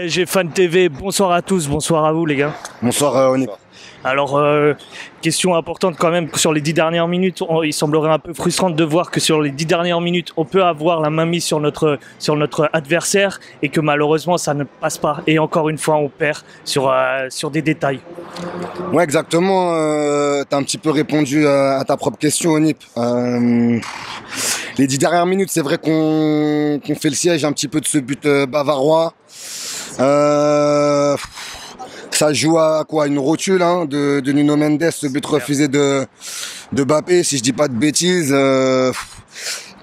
PSG Fan TV, bonsoir à tous, bonsoir à vous les gars. Bonsoir Oni. Alors, question importante quand même, sur les 10 dernières minutes, il semblerait un peu frustrant de voir que sur les 10 dernières minutes, on peut avoir la main mise sur notre adversaire et que malheureusement ça ne passe pas. Et encore une fois, on perd sur des détails. Ouais, exactement. Tu as un petit peu répondu à ta propre question, Onip. Les 10 dernières minutes, c'est vrai qu'on fait le siège un petit peu de ce but bavarois. Ça joue à quoi? Une rotule de Nuno Mendes, ce but refusé de Mbappé, si je dis pas de bêtises.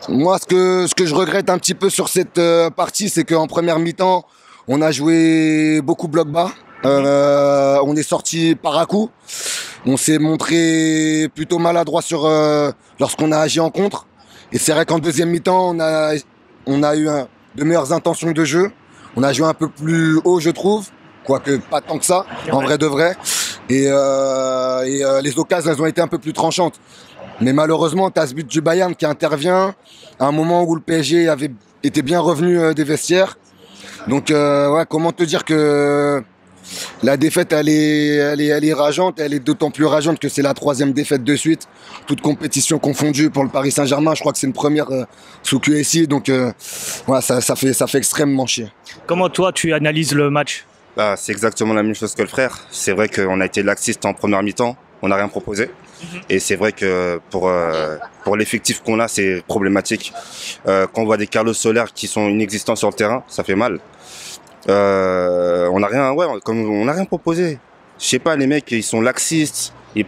Moi, ce que je regrette un petit peu sur cette partie, c'est qu'en première mi-temps, on a joué beaucoup bloc bas. On est sorti par à coup. On s'est montré plutôt maladroit lorsqu'on a agi en contre. Et c'est vrai qu'en deuxième mi-temps, on a eu de meilleures intentions de jeu. On a joué un peu plus haut, je trouve. Quoique pas tant que ça, en vrai de vrai. Et les occasions, elles ont été un peu plus tranchantes. Mais malheureusement, tu as ce but du Bayern qui intervient à un moment où le PSG était bien revenu des vestiaires. Donc, ouais, comment te dire que la défaite, elle est rageante. Elle est d'autant plus rageante que c'est la 3e défaite de suite. Toute compétition confondue pour le Paris Saint-Germain. Je crois que c'est une première sous QSI. Donc, ouais, ça fait extrêmement chier. Comment toi, tu analyses le match ? Bah, c'est exactement la même chose que le frère. C'est vrai qu'on a été laxiste en première mi-temps, on n'a rien proposé. Et c'est vrai que pour l'effectif qu'on a, c'est problématique. Quand on voit des Carlos Soler qui sont inexistants sur le terrain, ça fait mal. On n'a rien proposé. Je sais pas, les mecs, ils sont laxistes, ils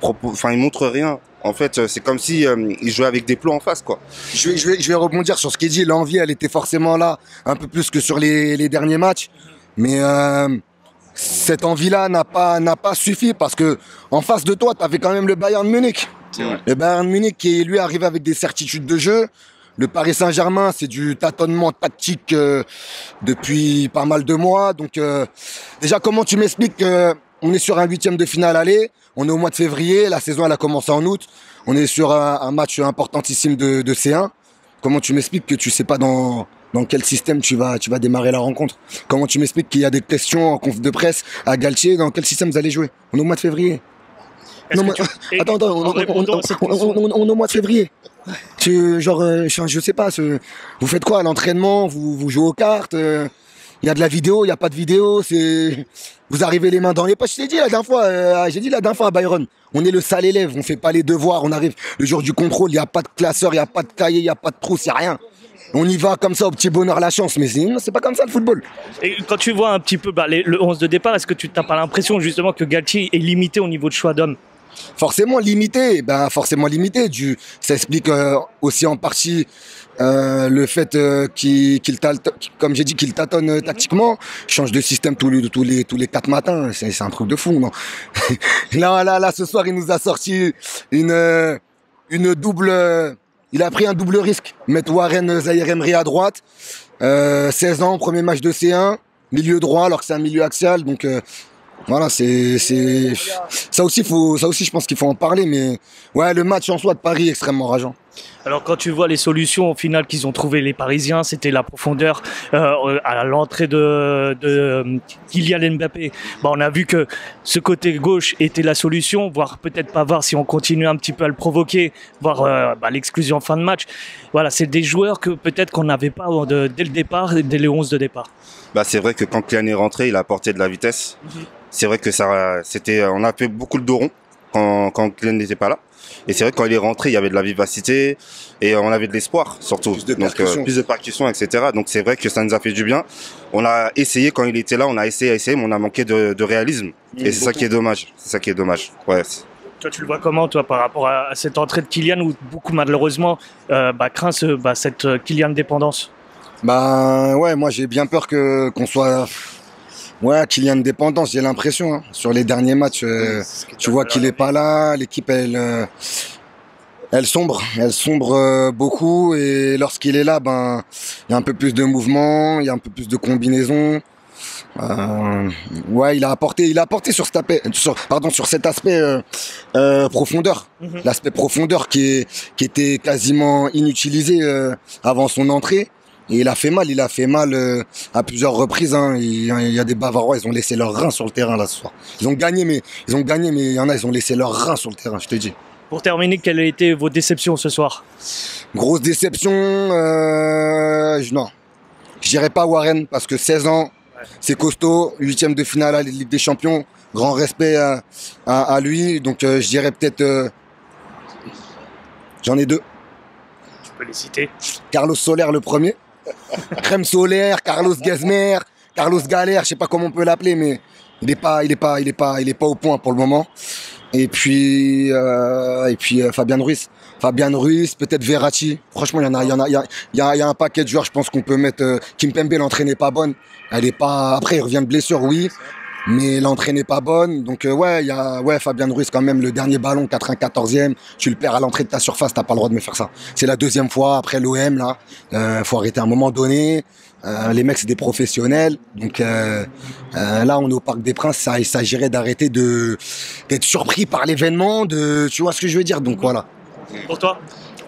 montrent rien. En fait, c'est comme si ils jouaient avec des plots en face, quoi. Je vais rebondir sur ce qu'il dit. L'envie, elle était forcément là, un peu plus que sur les derniers matchs. Mais cette envie-là n'a pas suffi parce que en face de toi, tu avais quand même le Bayern Munich. Le Bayern Munich qui lui arrive avec des certitudes de jeu. Le Paris Saint-Germain, c'est du tâtonnement tactique depuis pas mal de mois. Donc déjà, comment tu m'expliques qu'on est sur un 8e de finale aller, on est au mois de février, la saison elle a commencé en août, on est sur un match importantissime de C1. Comment tu m'expliques que tu sais pas dans quel système tu vas démarrer la rencontre? Comment tu m'expliques qu'il y a des questions en conf de presse à Galtier? Dans quel système vous allez jouer? On est au mois de février. Attends, on est au mois de février. Je sais pas, vous faites quoi à l'entraînement? Vous jouez aux cartes? Il y a de la vidéo, il y a pas de vidéo, vous arrivez les mains dans les poches. J'ai dit la dernière fois à Byron, on est le sale élève, on fait pas les devoirs, on arrive le jour du contrôle, il y a pas de classeur, il y a pas de cahier, il y a pas de trousse, il y a rien. On y va comme ça au petit bonheur la chance, mais c'est pas comme ça le football. Et quand tu vois un petit peu le 11 de départ, est-ce que tu n'as pas l'impression justement que Galtier est limité au niveau de choix d'hommes? Forcément limité, ça explique aussi en partie le fait comme j'ai dit, qu'il tâtonne tactiquement, change de système tous les 4 matins, c'est un truc de fou, non? Là, ce soir, il nous a sorti une double. Il a pris un double risque. Mettre Warren Zaïre Emery à droite, 16 ans, premier match de C1, milieu droit alors que c'est un milieu axial, donc. Voilà, ça aussi, je pense qu'il faut en parler, mais ouais, le match en soi de Paris est extrêmement rageant. Alors quand tu vois les solutions au final qu'ils ont trouvé les Parisiens, c'était la profondeur à l'entrée de Kylian Mbappé. On a vu que ce côté gauche était la solution, voire peut-être pas voir si on continue un petit peu à le provoquer, voire l'exclusion en fin de match. Voilà, c'est des joueurs que peut-être qu'on n'avait pas dès le départ, dès les 11 de départ. C'est vrai que quand Kylian est rentré, il a apporté de la vitesse. C'est vrai que on a fait beaucoup de dos rond quand Kylian n'était pas là. Et c'est vrai que quand il est rentré, il y avait de la vivacité et on avait de l'espoir surtout. Plus de percussion, etc. Donc c'est vrai que ça nous a fait du bien. On a essayé quand il était là, on a essayé, mais on a manqué de réalisme. Et c'est ça qui est dommage. Ouais. Toi, tu le vois comment, toi, par rapport à cette entrée de Kylian où beaucoup malheureusement craint cette Kylian dépendance? Ouais, moi j'ai bien peur qu'on soit. Ouais, Kylian dépendance, j'ai l'impression. Sur les derniers matchs, tu vois qu'il est pas là. L'équipe, elle sombre beaucoup. Et lorsqu'il est là, il y a un peu plus de mouvement, il y a un peu plus de combinaison. Ouais, il a apporté sur cet aspect profondeur. L'aspect profondeur qui était quasiment inutilisé avant son entrée. Et il a fait mal à plusieurs reprises. Hein. Il y a des Bavarois, ils ont laissé leurs reins sur le terrain là ce soir. Ils ont gagné, mais il y en a, ils ont laissé leurs reins sur le terrain, je te dis. Pour terminer, quelles étaient vos déceptions ce soir? Grosse déception, non. Je dirais pas Warren, parce que 16 ans, c'est costaud, 8e de finale à la Ligue des Champions, grand respect à lui. Donc je dirais peut-être... j'en ai deux. Tu peux les citer. Carlos Soler le premier. Crème solaire, Carlos Gezmer, Carlos Galère, je sais pas comment on peut l'appeler, mais il est pas au point pour le moment. Et puis Fabian Ruiz. Fabian Ruiz, peut-être Verratti. Franchement, il y a un paquet de joueurs, je pense qu'on peut mettre. Kimpembe, l'entrée n'est pas bonne. Elle est pas. Après, il revient de blessure, oui. Mais l'entrée n'est pas bonne. Donc, Fabian Ruiz, quand même, le dernier ballon, 94e. Tu le perds à l'entrée de ta surface, t'as pas le droit de me faire ça. C'est la deuxième fois après l'OM, là. Faut arrêter à un moment donné. Les mecs, c'est des professionnels. Donc, là, on est au Parc des Princes. Il s'agirait d'arrêter d'être surpris par l'événement. Tu vois ce que je veux dire? Donc, voilà. Pour toi?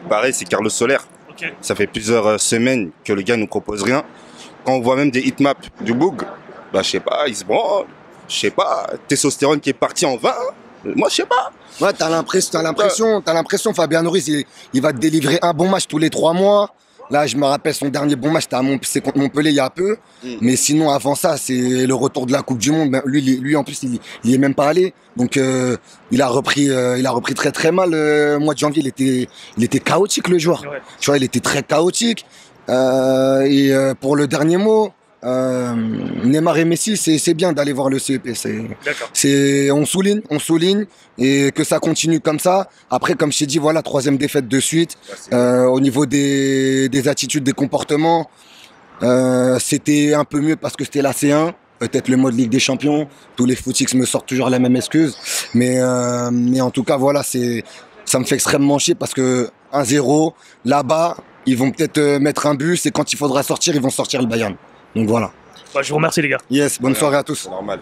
Pareil, c'est Carlos Soler. Ok. Ça fait plusieurs semaines que le gars nous propose rien. Quand on voit même des hitmaps du Boug, bah, je sais pas, il se branle. Je sais pas, testostérone qui est parti en 20. Moi, je sais pas. Ouais, t'as l'impression, Fabian Ruiz, il va te délivrer un bon match tous les 3 mois. Là, je me rappelle son dernier bon match, c'est contre Montpellier il y a peu. Mais sinon, avant ça, c'est le retour de la Coupe du Monde. Ben, lui en plus, il y est même pas allé. Donc, il a repris très très mal. Le mois de janvier, il était chaotique, le joueur. Ouais. Tu vois, il était très chaotique. Pour le dernier mot, Neymar et Messi, c'est bien d'aller voir le CEP. D'accord. On souligne et que ça continue comme ça. Après, comme je t'ai dit, voilà, 3e défaite de suite. Au niveau des attitudes, des comportements, c'était un peu mieux parce que c'était la C1. Peut-être le mode Ligue des Champions. Tous les footix me sortent toujours la même excuse. Mais en tout cas, voilà, ça me fait extrêmement chier parce que 1-0, là-bas, ils vont peut-être mettre un but. Et quand il faudra sortir, ils vont sortir le Bayern. Donc voilà. Bah, je vous remercie les gars. Yes, bonne soirée à tous. C'est normal.